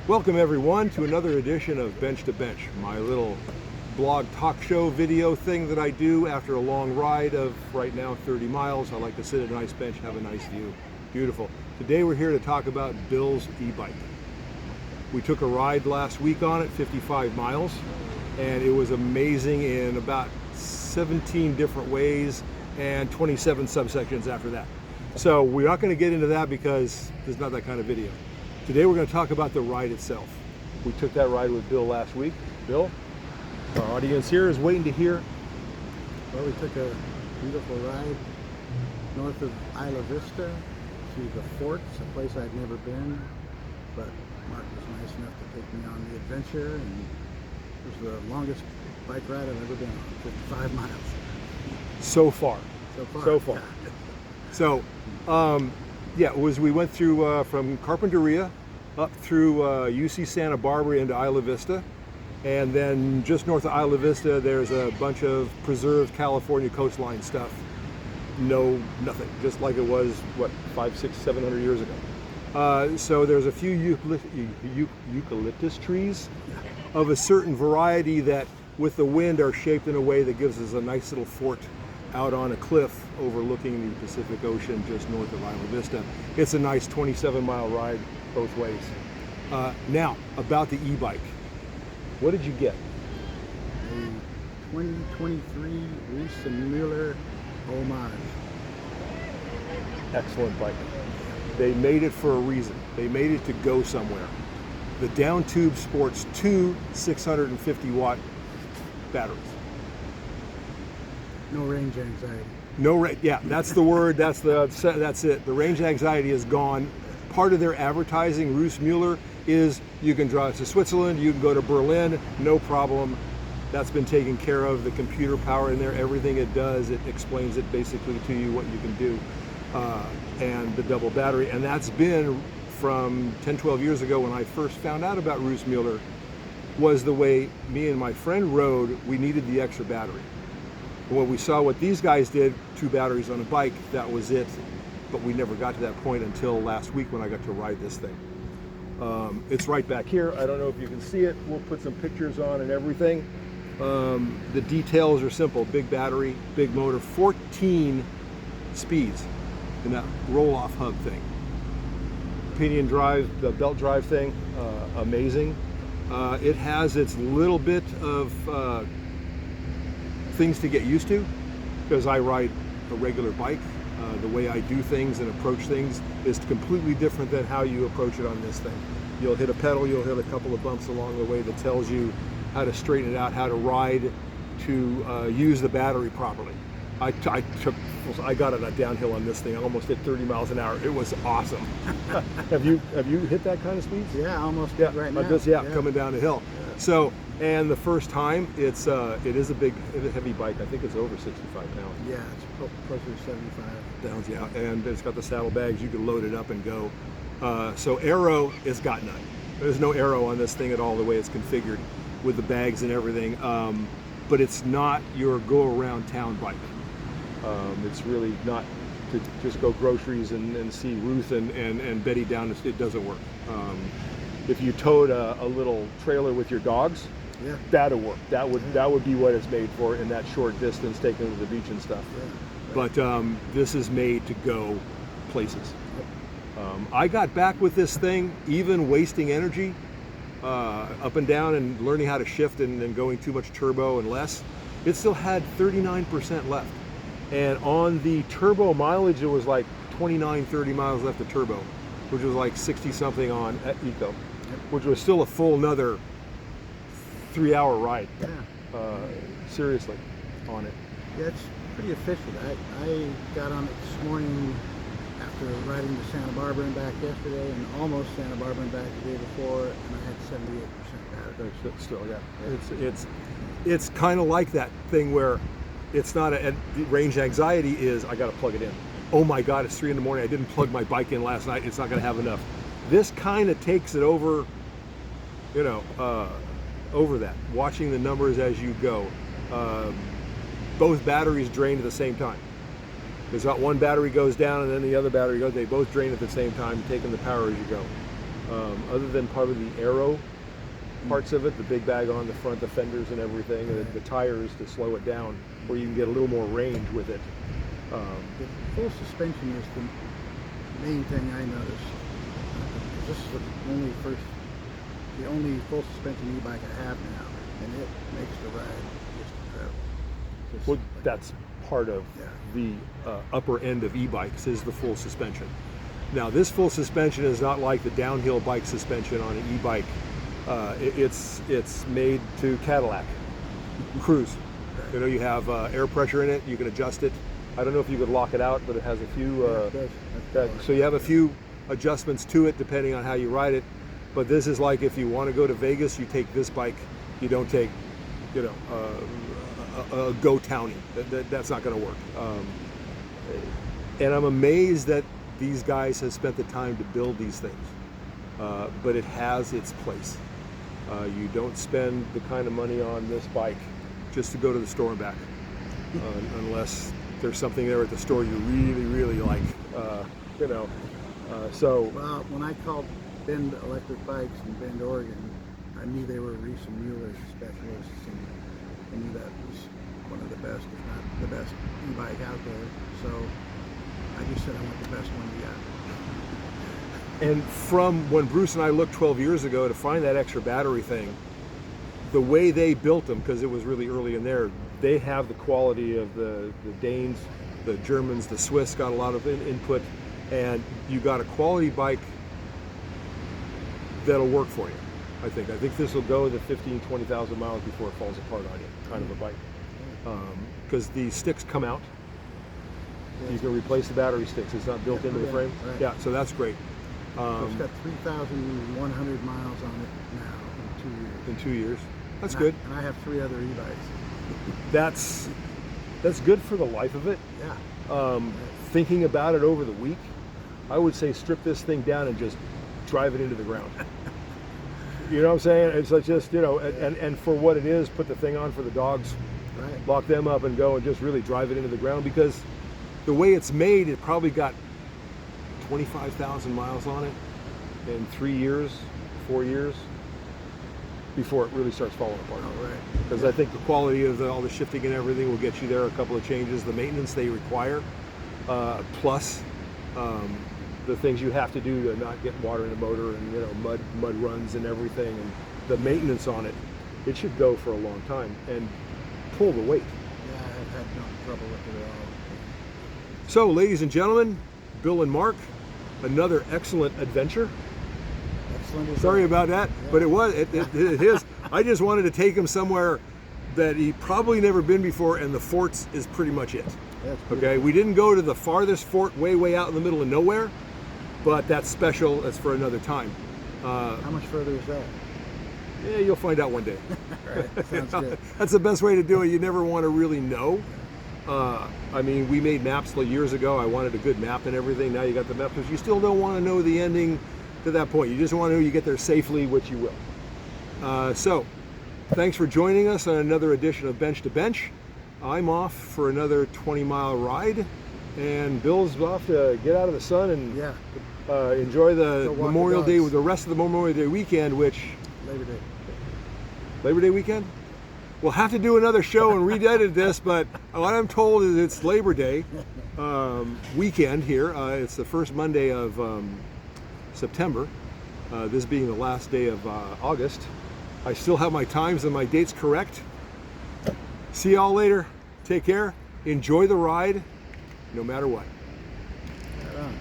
Welcome everyone to another edition of Bench to Bench, my little blog talk show video thing that I do after a long ride of right now 30 miles. I like to sit at a nice bench, have a nice view. Beautiful. Today we're here to talk about Bill's e-bike. We took a ride last week on it, 55 miles, and it was amazing in about 17 different ways and 27 subsections after that. So we're not going to get into that because there's not that kind of video. Today we're going to talk about the ride itself. We took that ride with Bill last week. Bill, our audience here is waiting to hear. Well, we took a beautiful ride north of Isla Vista to the forts, a place I'd never been, but Mark was nice enough to take me on the adventure, and it was the longest bike ride I've ever been on, 55 miles. So far. So far. Yeah, we went through from Carpinteria up through UC Santa Barbara into Isla Vista, and then just north of Isla Vista there's a bunch of preserved California coastline stuff. No, nothing, just like it was, what, 500, 600, 700 years ago. So there's a few eucalyptus trees of a certain variety that with the wind are shaped in a way that gives us a nice little fort out on a cliff overlooking the Pacific Ocean just north of Isla Vista. It's a nice 27-mile ride both ways. Now, about the e-bike. What did you get? A 2023 Reese and Mueller Homage. Excellent bike. They made it for a reason. They made it to go somewhere. The down tube sports two 650-watt batteries. No range anxiety. Yeah, that's the word. That's it. The range anxiety is gone. Part of their advertising, Reese Mueller, is you can drive to Switzerland, you can go to Berlin, no problem. That's been taken care of. The computer power in there, everything it does, it explains it basically to you what you can do, and the double battery. And that's been from 10, 12 years ago when I first found out about Reese Mueller, was the way me and my friend rode. We needed the extra battery. When we saw what these guys did, 2 batteries on a bike, that was it. But we never got to that point until last week when I got to ride this thing. It's right back here. I don't know if you can see it. We'll put some pictures on and everything. The details are simple. Big battery, big motor, 14 speeds in that roll-off hub thing. Pinion drive, the belt drive thing, amazing. It has its little bit of things to get used to, because I ride a regular bike. The way I do things and approach things is completely different than how you approach it on this thing. You'll hit a pedal, you'll hit a couple of bumps along the way that tells you how to straighten it out, how to ride, to use the battery properly. I got it downhill on this thing. I almost hit 30 miles an hour. It was awesome. Have you hit that kind of speed? Yeah, almost right now. Coming down the hill. Yeah. So, and the first time, it is a big, heavy bike. I think it's over 65 pounds. Yeah, it's closer to 75 pounds. Yeah, and it's got the saddlebags. You can load it up and go. So aero has got none. There's no aero on this thing at all, the way it's configured with the bags and everything. But it's not your go-around town bike. It's really not to just go groceries and see Ruth and Betty down. It doesn't work. If you towed a little trailer with your dogs, yeah, that'll work. That would be what it's made for in that short distance, taking them to the beach and stuff. Yeah, right. But this is made to go places. I got back with this thing, even wasting energy up and down and learning how to shift and going too much turbo and less. It still had 39% left. And on the turbo mileage, it was like 29, 30 miles left of turbo, which was like 60 something on Eco, which was still a full another 3-hour ride. Yeah. Seriously, on it. Yeah, it's pretty efficient. I got on it this morning after riding to Santa Barbara and back yesterday, and almost Santa Barbara and back the day before, and I had 78% battery. Still, yeah. It's kind of like that thing where it's not the range anxiety is, I got to plug it in. Oh my God, it's 3 in the morning. I didn't plug my bike in last night. It's not going to have enough. This kind of takes it over, over that. Watching the numbers as you go. Both batteries drain at the same time. There's not one battery goes down and then the other battery goes. They both drain at the same time, taking the power as you go. other than probably the aero parts of it, the big bag on the front, the fenders and everything, and the tires to slow it down, where you can get a little more range with it. The full suspension is the main thing I noticed. This is the only full suspension e-bike I have now, and it makes the ride just incredible. Just Well, like- that's part of Yeah. the upper end of e-bikes is the full suspension. Now, this full suspension is not like the downhill bike suspension on an e-bike. It's made to Cadillac cruise. You know, you have air pressure in it. You can adjust it. I don't know if you could lock it out, but it has a few. It does. That's So you have a few adjustments to it depending on how you ride it. But this is like if you want to go to Vegas, you take this bike. You don't take, you know, a Go Townie. That's not going to work. And I'm amazed that these guys have spent the time to build these things. But it has its place. You don't spend the kind of money on this bike just to go to the store and back, unless there's something there at the store you really, really like. You know, so Well, when I called Bend Electric Bikes in Bend, Oregon, I knew they were Reese and Mueller specialists, and I knew that was one of the best, if not the best e-bike out there. So I just said I want the best one we got. And from when Bruce and I looked 12 years ago to find that extra battery thing, the way they built them, because it was really early in there, they have the quality of the Danes, the Germans, the Swiss got a lot of input, and you got a quality bike that'll work for you. I think this will go the 15, 20,000 miles before it falls apart on you, kind of a bike. Because the sticks come out. You can replace the battery sticks. It's not built into the frame. Right. Yeah, so that's great. So it's got 3,100 miles on it now in 2 years. In 2 years. That's And good. And I have 3 other e-bikes. That's good for the life of it. Yeah. Thinking about it over the week, I would say strip this thing down and just drive it into the ground. You know what I'm saying? It's like just, you know, and for what it is, put the thing on for the dogs, Right. lock them up and go and just really drive it into the ground, because the way it's made, it probably got 25,000 miles on it in 3 years, 4 years before it really starts falling apart. Oh, right. Because I think the quality of all the shifting and everything will get you there. A couple of changes, the maintenance they require, plus the things you have to do to not get water in the motor, and, you know, mud runs and everything, and the maintenance on it. It should go for a long time and pull the weight. Yeah, I've had no trouble with it at all. So, ladies and gentlemen, Bill and Mark, another excellent adventure. Excellent. as Sorry well. about that, Yeah. but it is. I just wanted to take him somewhere that he probably never been before, and the forts is pretty much it. That's Okay, we didn't go to the farthest fort way out in the middle of nowhere, but that's special. That's for another time. How much further is that? Yeah, you'll find out one day. Right. Sounds good. That's the best way to do it. You never want to really know. I mean, we made maps like years ago. I wanted a good map and everything. Now you got the map, because you still don't want to know the ending to that point. You just want to know you get there safely, which you will. So, thanks for joining us on another edition of Bench to Bench. I'm off for another 20-mile ride, and Bill's off to get out of the sun and Yeah. enjoy the Go walk the Memorial Day, dogs. the rest of the Memorial Day weekend, which Labor Day. weekend? We'll have to do another show and re-edit this, but what I'm told is it's Labor Day weekend here. It's the first Monday of September, this being the last day of August. I still have my times and my dates correct. See y'all later. Take care. Enjoy the ride, no matter what. Right on.